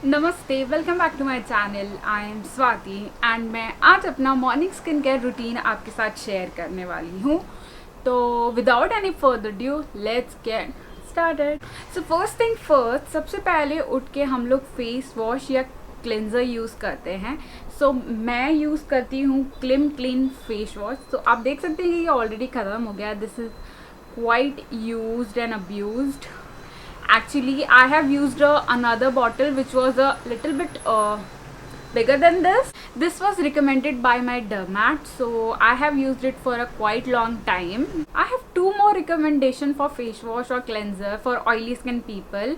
नमस्ते, welcome back to my channel. I am Swati and मैं आज अपना मॉर्निंग स्किन केयर रूटीन आपके साथ शेयर करने वाली हूँ। तो without any further due let's get started. So first thing first, सबसे पहले उठ के हम लोग फेस वॉश या क्लेंजर यूज़ करते हैं। सो मैं यूज़ करती हूँ क्लीन फेस वॉश। तो आप देख सकते हैं कि ये ऑलरेडी ख़त्म हो गया। This is quite used and abused. Actually, I have used another bottle which was a little bit bigger than this. This was recommended by my dermat, so I have used it for a quite long time. I have two more recommendation for face wash or cleanser for oily skin people.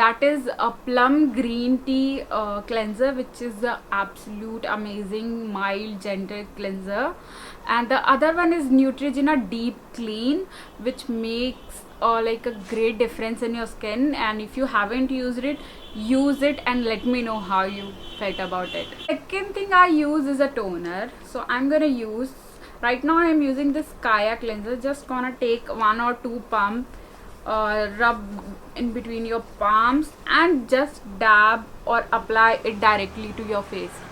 That is a plum green tea cleanser, which is the absolute amazing mild gentle cleanser, and the other one is Neutrogena Deep Clean, which makes like a great difference in your skin. And if you haven't used it, use it and let me know how you felt about it. Second thing I use is a toner. So I'm gonna use, right now I'm using this Kaya cleanser. Just gonna take one or two pump, rub in between your palms and just dab or apply it directly to your face.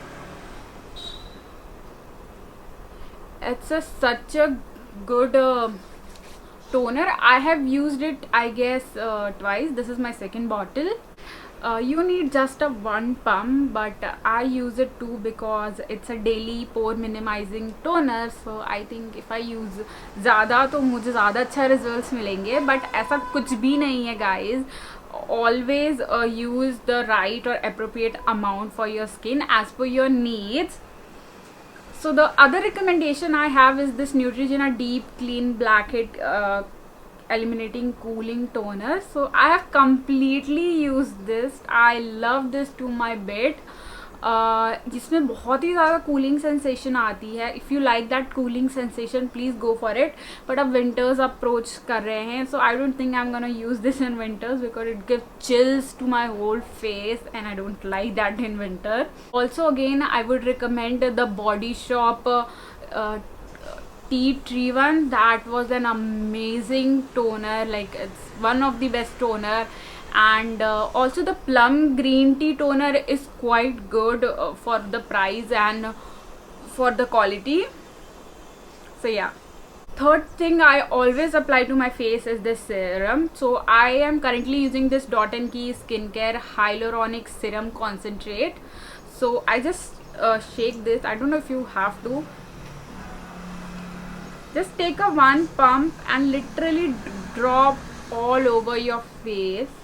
It's such a good toner. I have used it, I guess, twice. This is my second bottle. You need just a one pump, but I use it too because it's a daily pore minimizing toner. So I think if I use ज़्यादा तो मुझे ज़्यादा अच्छा results मिलेंगे, but ऐसा कुछ भी नहीं है guys. Always use the right or appropriate amount for your skin as per your needs. So the other recommendation I have is this Neutrogena Deep Clean Blackhead Eliminating Cooling Toner. So I have completely used this. I love this to my bit. जिसमें बहुत ही ज़्यादा cooling sensation आती है. If you like that cooling sensation please go for it. But अब winters approach कर रहे हैं, so I don't think I am gonna use this in winters because it give chills to my whole face and I don't like that in winter. Also again I would recommend the Body Shop tea tree one. That was an amazing toner, like it's one of the best toner. And also the plum green tea toner is quite good for the price and for the quality. So yeah, third thing I always apply to my face is this serum. So I am currently using this Dot & Key skincare hyaluronic serum concentrate. So I just shake this. I don't know if you have to. Just take a one pump and literally drop all over your face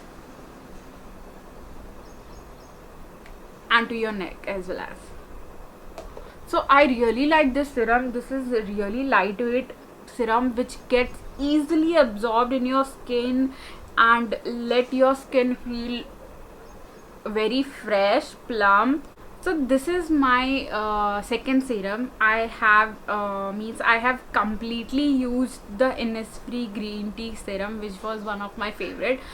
and to your neck as well as. So I really like this serum. This is a really lightweight serum which gets easily absorbed in your skin and let your skin feel very fresh, plump. So this is my second serum. I have completely used the Innisfree green tea serum, which was one of my favorite,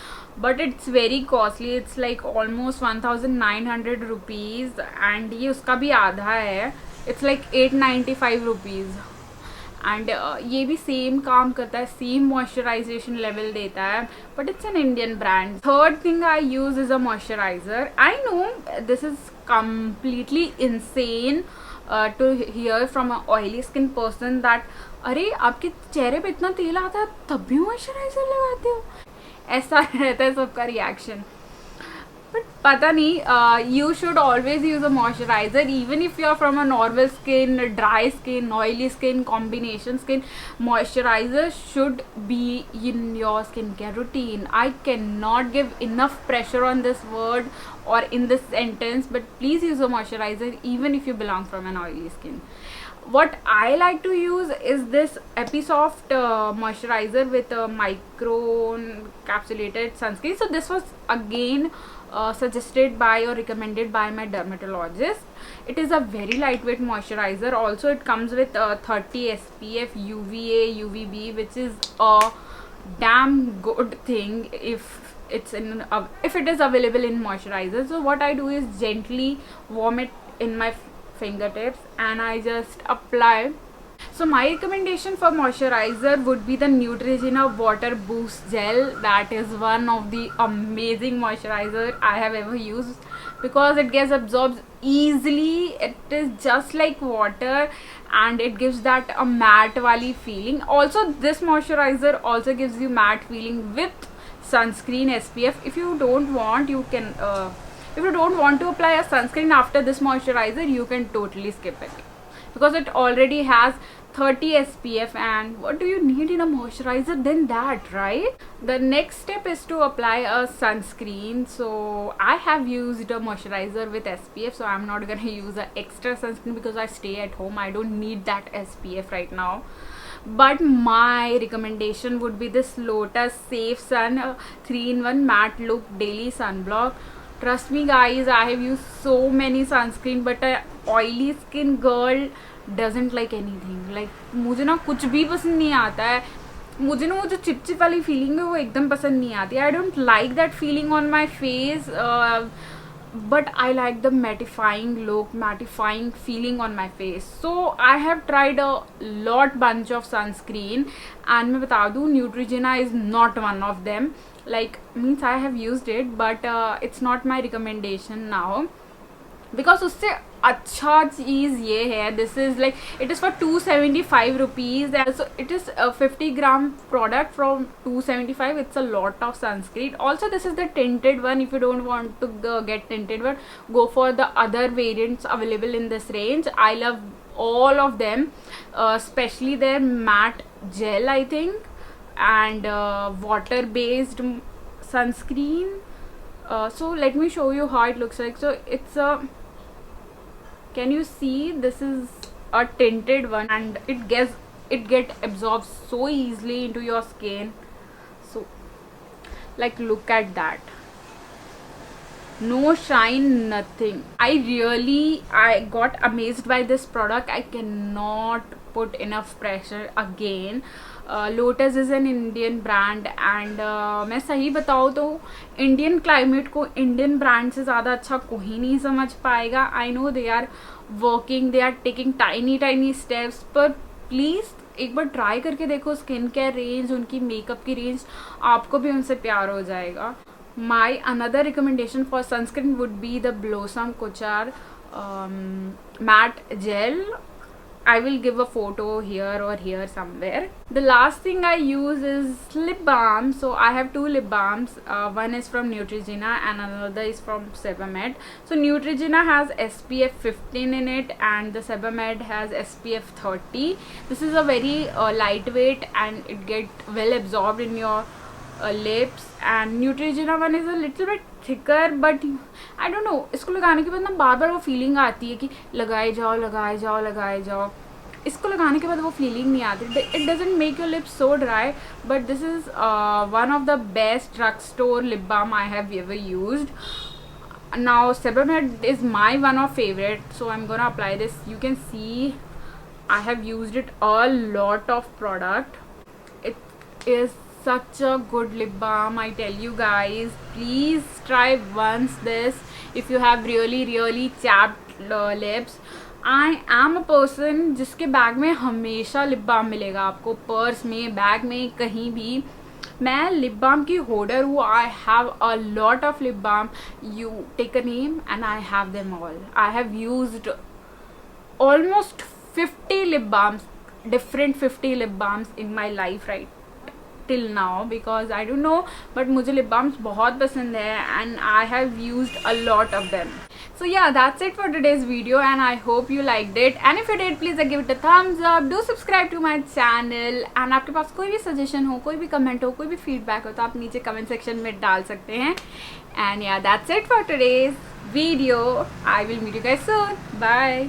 but it's very costly. It's like almost 1900 rupees, and ये उसका भी आधा है. It's like 895 rupees. And ये भी same काम करता है, सेम मॉइस्चराइजेशन लेवल देता है, but it's an Indian brand. Third thing I use is a moisturiser. I know this is completely insane to hear from an oily skin person that अरे आपके चेहरे पे इतना तेल आता है तब भी मॉइस्चराइजर लगाते हो. ऐसा रहता है सबका रिएक्शन. बट पता नहीं, you should always use a moisturizer even if you are from a normal skin, dry skin, oily skin, combination skin. Moisturizer should be in your skincare routine. I cannot give enough pressure on this word or in this sentence, but please use a moisturizer even if you belong from an oily skin. What I like to use is this Episoft moisturizer with a micro encapsulated sunscreen. So this was again suggested by or recommended by my dermatologist. It is a very lightweight moisturizer. Also it comes with 30 SPF, UVA, UVB, which is a damn good thing if if it is available in moisturizer. So what I do is gently warm it in my fingertips and I just apply So my recommendation for moisturizer would be the Neutrogena Water Boost Gel. That is one of the amazing moisturizer I have ever used because it gets absorbed easily. It is just like water and it gives that a matte wali feeling. Also this moisturizer also gives you matte feeling with sunscreen SPF. If you don't want, you can if you don't want to apply a sunscreen after this moisturizer, you can totally skip it because it already has 30 SPF, and what do you need in a moisturizer than that, right? The next step is to apply a sunscreen. So I have used a moisturizer with SPF, so I'm not gonna use an extra sunscreen because I stay at home. I don't need that SPF right now. But my recommendation would be this Lotus Safe Sun 3-in-1 Matte Look Daily Sunblock. Trust me guys, I have used so many sunscreen, but a oily skin girl doesn't like anything. Like मुझे ना कुछ भी पसंद नहीं आता है. मुझे ना वो जो चिपचिप वाली फीलिंग है वो एकदम पसंद नहीं आती. I don't like that feeling on my face. But I like the mattifying feeling on my face. So I have tried a bunch of sunscreen, and मैं बता दूँ Neutrogena is not one of them. Like means I have used it, but it's not my recommendation now because उससे अच्छा चीज़ ये है. This is like it is for 275 rupees, and so it is a 50 gram product from 275. It's a lot of sunscreen. Also this is the tinted one. If you don't want to get tinted one, go for the other variants available in this range. I love all of them, especially their matte gel, I think, and water based sunscreen. So let me show you how it looks like. So it's a, can you see, this is a tinted one, and it get absorbed so easily into your skin. So like look at that, no shine, nothing. I got amazed by this product. I cannot put enough pressure again. Lotus is an Indian brand, and मैं सही बताऊँ तो Indian climate को Indian brand से ज़्यादा अच्छा कोई नहीं समझ पाएगा. I know they are working, they are taking tiny steps, पर प्लीज़ एक बार ट्राई करके देखो स्किन केयर रेंज, उनकी मेकअप की रेंज, आपको भी उनसे प्यार हो जाएगा. My another recommendation for sunscreen would be the Blossom Kochhar matte gel. I will give a photo here or here somewhere. The last thing I use is lip balm. So I have two lip balms. One is from Neutrogena and another is from Sebamed. So Neutrogena has SPF 15 in it, and the Sebamed has SPF 30. This is a very lightweight, and it get well absorbed in your lips. And Neutrogena one is a little bit thicker, but I don't know, इसको लगाने के बाद ना बार बार वो feeling आती है कि लगाए जाओ. इसको लगाने के बाद वो फीलिंग नहीं आती. It doesn't make your lips so dry, but this is one of the best drug store lip balm I have ever used. Now Sebamed is my one of favorite, so I'm gonna apply this. You can see I have used it a lot of product. It is such a good lip balm, I tell you guys. Please try once this if you have really chapped lips. I am a person जिसके bag में हमेशा lip balm मिलेगा आपको, purse में, bag में, कहीं भी. मैं लिप बाम की होल्डर हूँ. I have a lot of lip balm. You take a name and I have them all. I have used almost 50 lip balms, different 50 lip balms in my life right till now, because I don't know, but मुझे lip balms बहुत पसंद है and I have used a lot of them. So yeah, that's it for today's video and I hope you liked it. And if you did, please give it a thumbs up. Do subscribe to my channel. And आपके पास कोई भी suggestion हो, कोई भी comment हो, कोई भी feedback हो, तो आप नीचे comment section में डाल सकते हैं. And yeah, that's it for today's video. I will meet you guys soon. Bye.